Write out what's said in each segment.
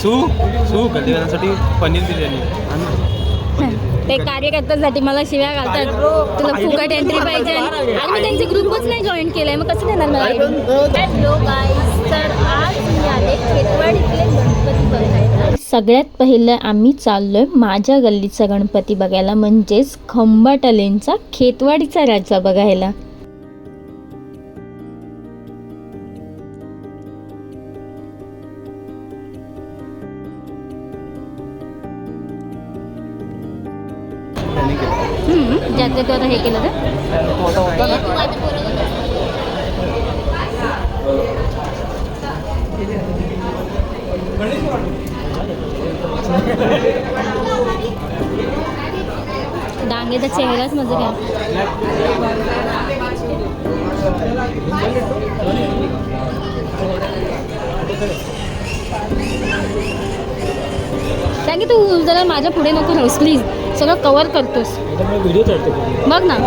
सू गल्लीवाल्यांसाठी पनीर बिर्याणी. ते कार्यकर्त्यांसाठी मला शिव्या घालतात, तुला फुकट एंट्री पाहिजे आणि मी त्यांचे ग्रुपच नाही जॉईन केलाय, मग कसं देणार मला? हॅलो गाईज, तर आज मी आले खेतवाडीतले गणपती बघायला. सगळ्यात पहिलं आम्ही चाललोय माझ्या गल्लीचा गणपती बघायला, म्हणजेच खंबाटलेंचा खेतवाडीचा राजा बघायला. ज्यात तो आता हे केलं डांगेचा चेहराच माझं काय. सांगे तू जरा माझ्या पुढे नको राहूस प्लीज, सगळं कव्हर करतोस. व्हिडिओ चढतो बघ ना.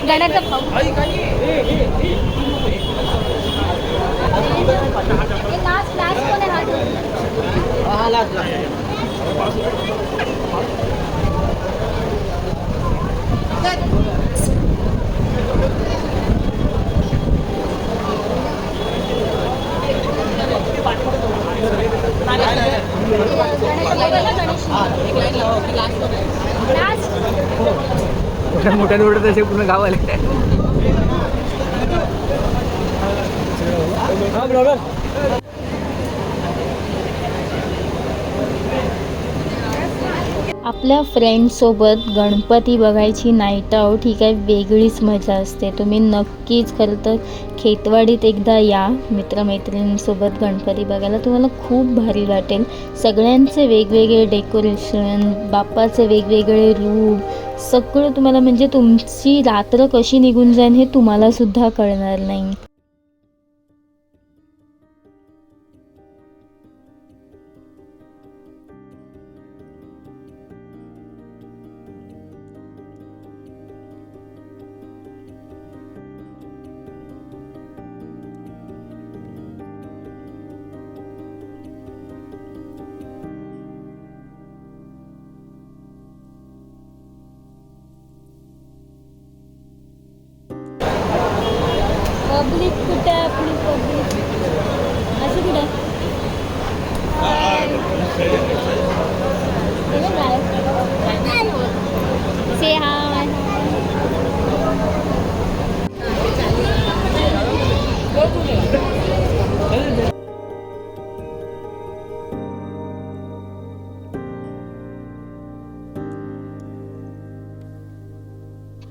गण्याचा भाऊ लास्ट कोण आहे? मोठ्या मोठ्या तसे पूर्ण गाव आले. आपल्या फ्रेंड्ससोबत गणपती बघायची नाईट आऊट ही काही वेगळीच मजा असते. तुम्ही नक्कीच खरं तर खेतवाडीत एकदा या मित्रमैत्रिणींसोबत गणपती बघायला, तुम्हाला खूप भारी वाटेल. सगळ्यांचे वेगवेगळे डेकोरेशन, बाप्पाचे वेगवेगळे रूप, सगळं तुम्हाला म्हणजे तुमची रात्र कशी निघून जाईल हे तुम्हालासुद्धा कळणार नाही. पब्लिक कुठे आहे? आपली पब्लिक अशी कुठे से हाय.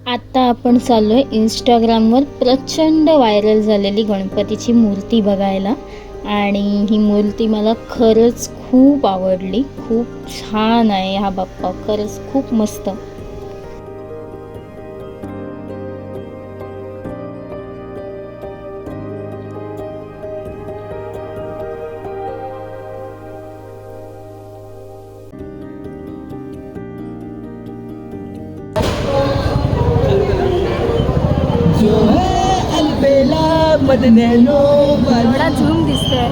आता आपण चाललोय इंस्टाग्रामवर प्रचंड व्हायरल झालेली गणपतीची मूर्ती बघायला, आणि ही मूर्ती मला खरंच खूप आवडली. खूप छान आहे हा बाप्पा, खरंच खूप मस्त. एवढा झूम दिसतोय.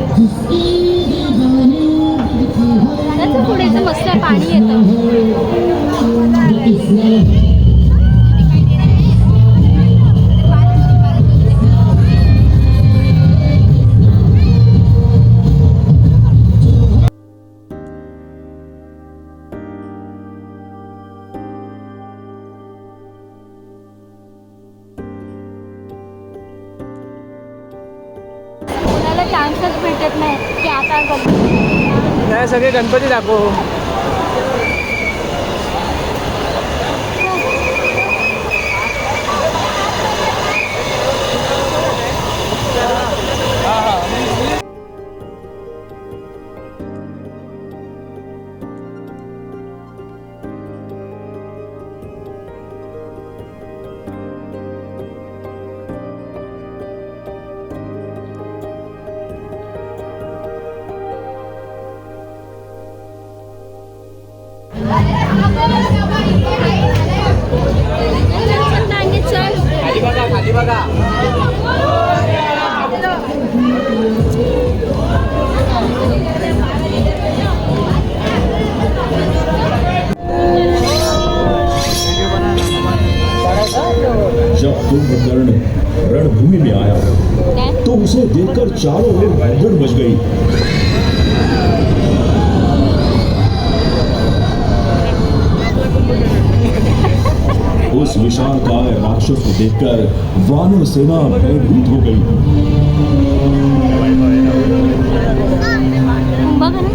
त्याचं पुढे मस्त पाणी येतं. चान्सच भेटत नाही की आता नाही सगळे गणपती दाखव. खाली बघा. जब कुंभकर्ण रणभूमि में आया तो उसे देखकर चारों ओर भगदड़ मच गई. उस विशालकाय राक्षस को देखकर वानर सेना भयभीत हो गई.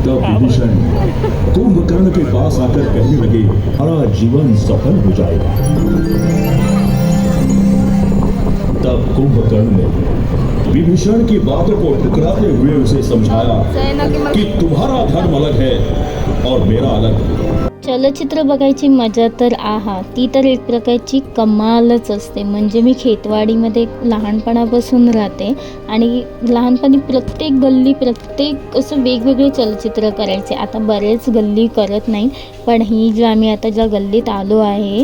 तब विभीषण कुंभकर्ण के पास आकर कहने लगे, हमारा जीवन सफल हो जाएगा. तब कुंभकर्ण ने विभीषण की बातों को ठुकराते हुए उसे समझाया कि तुम्हारा धर्म अलग है और मेरा अलग. चलचित्र बघायची मजा तर ती तर एक प्रकारची कमालच असते. म्हणजे मी खेतवाडीमध्ये लहानपणापासून राहते आणि लहानपणी प्रत्येक गल्ली प्रत्येक असं वेगवेगळे चलचित्र करायचे. आता बरेच गल्ली करत नाही, पण ही जी आम्ही आता ज्या गल्लीत आलो आहे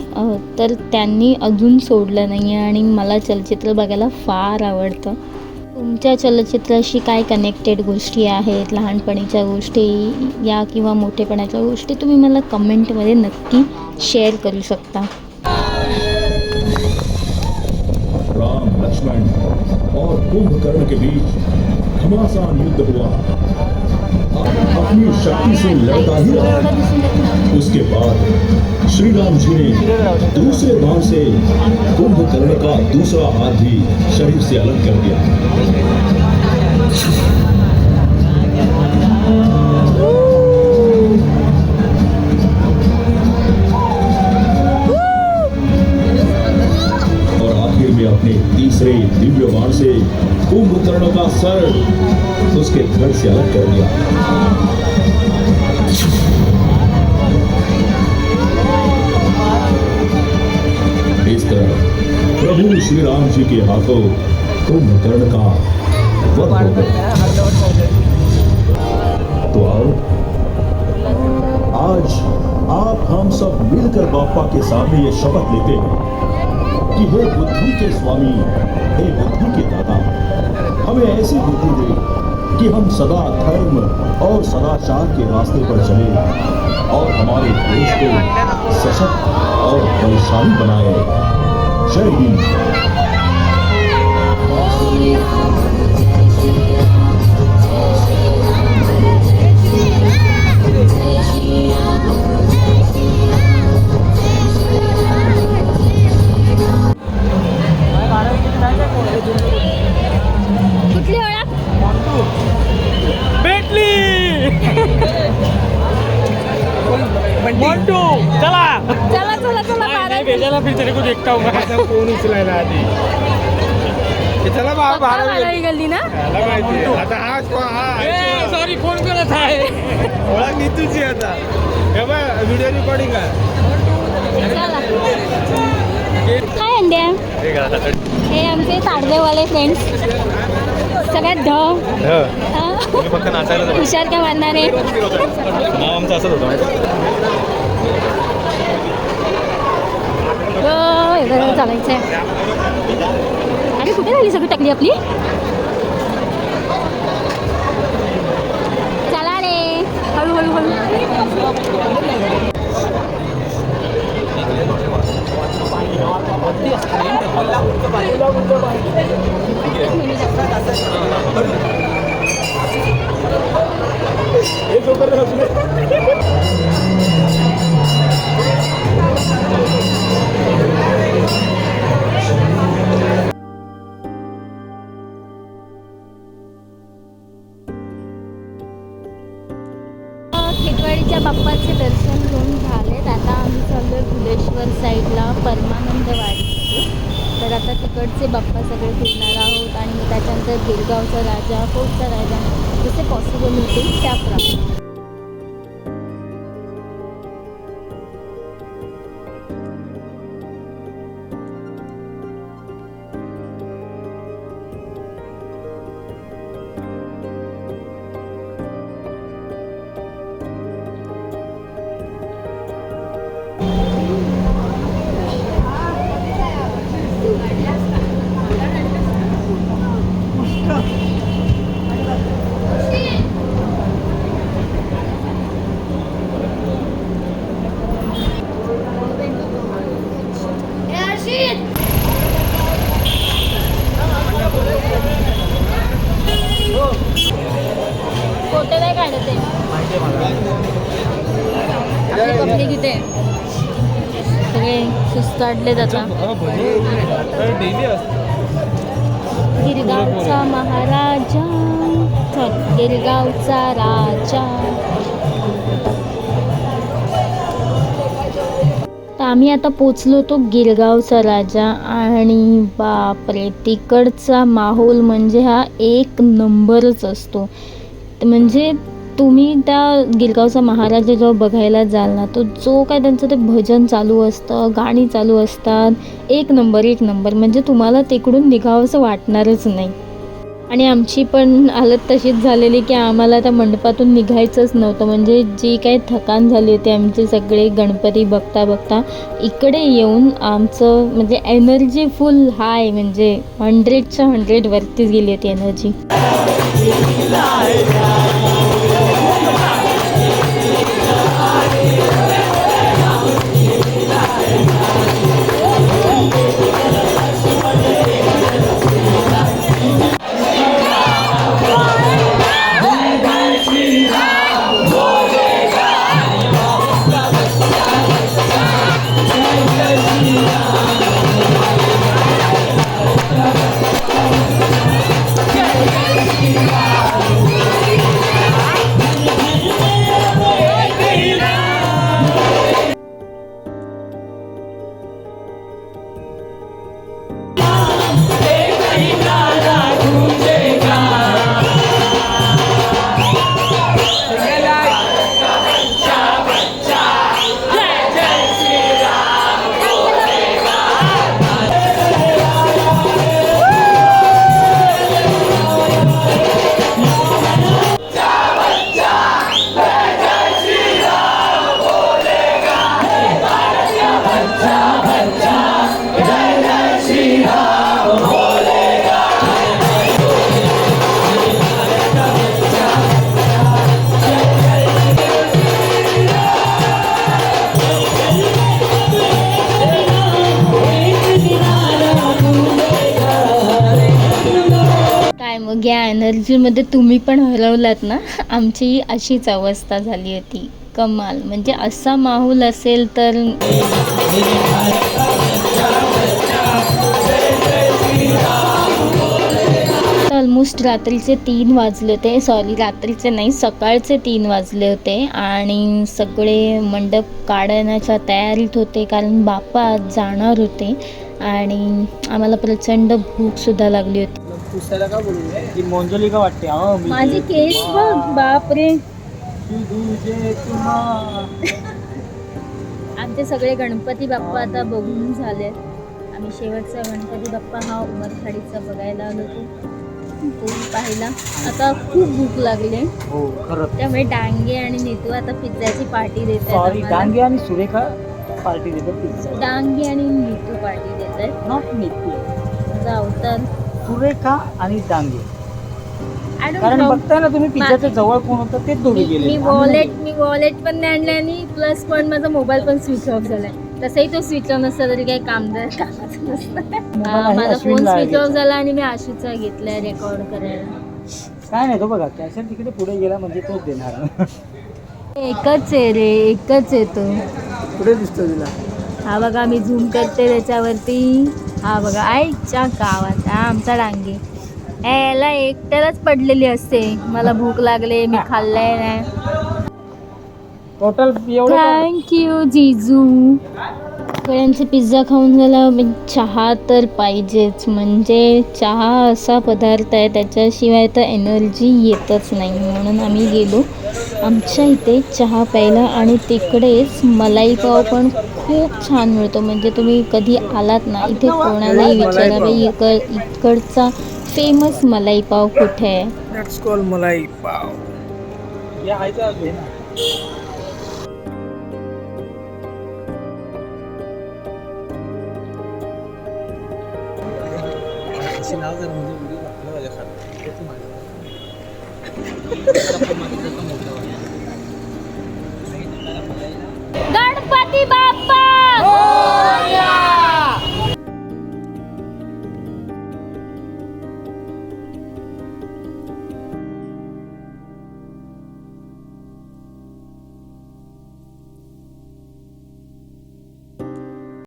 तर त्यांनी अजून सोडलं नाही आहे आणि मला चलचित्र बघायला फार आवडतं. तुमच्या चलचित्राशी काय कनेक्टेड गोष्टी आहेत, लहानपणीच्या गोष्टी या किंवा मोठेपणाच्या गोष्टी, तुम्ही मला कमेंटमध्ये नक्की शेअर करू शकता. राम, लक्ष्मण और कुंभकर्ण के बीच घमासान युद्ध हुआ. अपनी शक्ति से लड़ता ही रहा. उसके बाद श्री राम जी ने दूसरे बाण से कुंभकर्ण का दूसरा हाथ भी शरीर से अलग कर दिया. और आखिर में अपने तीसरे दिव्य बाण से कुंभकर्ण का सर उसके धड़ से अलग कर दिया. इस तरह प्रभु श्री राम जी के हाथों कुंभकर्ण का वध हो गया. तो आओ आज आप हम सब मिलकर बापा के सामने ये शपथ लेते हैं कि हे बुद्धि के स्वामी, हे बुद्धि के दाता, हमें ऐसी बुद्धि दे कि हम सदा धर्म और सदाचार के रास्ते पर चले और हमारे देश को सशक्त और बलशाली बनाए. जय हिंद. कुठली ओळख भेटली. मंटू चला चला चला चला भेजायला फिर तेरे को देखता हूँ मैं. फोन उचलायला आधी. चला बारावी गल्ली ना. आता हा सॉरी फोन करत आहे. ओळख नाही तुझी आता. व्हिडिओ रेकॉर्डिंग आहे. हाय अंड्या. हे आमचे ताडदेवाले फ्रेंड्स सगळ्यात फक्त नाचायला हुशार का मानणार आहे. नाव आमचं असंच होतं. चालायचं आहे. अरे कुठे झाली सगळी टाकली आपली. खेतवाडीच्या बाप्पाचे दर्शन घेऊन झालेत. आता आम्ही चाललोय भुलेश्वर साईडला परमानंद वाडीमध्ये. तर आता तिकडचे बाप्पा सगळे फिरणार आहोत आणि त्याच्यानंतर गिरगावचा राजा, कोटचा राजा जसे पॉसिबल होतील त्याप्रमाणे. फोटो नाही काढत आहे. आपले कपडे किती सगळे सुस्ताडलेत आता. गिरगावचा महाराजा, गिरगावचा राजा. तर आम्ही आता पोचलो होतो गिरगावचा राजा आणि बापरे तिकडचा माहोल म्हणजे हा एक नंबरच असतो. म्हणजे तुम्ही त्या गिरगावचा महाराजा जेव्हा बघायला जाल ना, तो जो काय त्यांचं ते भजन चालू असतं, गाणी चालू असतात, एक नंबर एक नंबर. म्हणजे तुम्हाला तिकडून निघावंसं वाटणारच नाही. आणि आमची पण हालत तशीच झालेली की आम्हाला त्या मंडपातून निघायचंच नव्हतं. म्हणजे जी काही थकान झाली होती आमचे सगळे गणपती बघता बघता इकडे येऊन आमचं म्हणजे एनर्जी फुल हाय, म्हणजे 100च्या 100 वरतीच गेली होती एनर्जी. मग या एनर्जीमध्ये तुम्ही पण हरवलात ना. आमची अशीच अवस्था झाली होती. कमाल, म्हणजे असा माहोल असेल तर ऑलमोस्ट रात्रीचे 3 वाजले होते. सॉरी, रात्रीचे नाही, सकाळचे 3 वाजले होते आणि सगळे मंडप काढण्याच्या तयारीत होते कारण बाप्पा जाणार होते आणि आम्हाला प्रचंड भूकसुद्धा लागली होती. का बोलू ती मोंजली का वाटते. माझे केस बघ, बापरे. आमचे सगळे गणपती बाप्पा आता बघून झाले. आम्ही शेवटचा गणपती बाप्पा हा उमरखाडीचा बघायला आलो होतो, तो पाहिला. आता खूप भूक लागली. हो खरं. त्यामुळे डांगे आणि नीतू आता पिझ्झाची पार्टी देत सॉरी, आहेत. डांगे आणि सुरेखा पार्टी देतात. पिझ्झा डांगे आणि नीतू पार्टी देत आहेत. नॉट नीतू, जाऊ तर सुरेखा आणि डांगे. कारण बघताय ना तुम्ही पिझ्झाच्या जवळ कोण होतं तेच दोघे गेले. मी वॉलेट पण नाही आणलं आणि प्लस पण माझा मोबाईल पण स्विच ऑफ झालाय. तसंही तो स्विच ऑफ नसता तरी काही कामाचं नसतं. माझा फोन स्विच ऑफ झाला आणि मी आशूचा घेतलाय रेकॉर्ड करायला. काय नाही तो बघा कॅशर तिकडे पुढे गेला म्हणजे तोच देणार. एकच आहे रे, एकच आहे तो. पुढे दिसतो तुला. हा बघा मी झूम करते त्याच्यावरती. हा बघा आईच्या गावात हा आमचा डांगे. याला एकट्यालाच पडलेली असते. मला भूक लागले मी खाल्लंय नाही. टोटल एवढं थँक्यू जिजू. सगळ्यांचे पिझ्झा खाऊन झाला. चहा तर पाहिजेच. म्हणजे चहा असा पदार्थ आहे त्याच्याशिवाय तर एनर्जी येतच नाही. म्हणून आम्ही गेलो आमच्या इथे चहा प्यायला आणि तिकडेच मलाई पाव पण खूप छान मिळतो. म्हणजे तुम्ही कधी आलात ना इथे कोणालाही विचारा बाई इकडचा फेमस मलाई पाव कुठे आहे. दॅट्स कॉल मलाई पाव. या आयचा घे ना. गणपती बाप्पा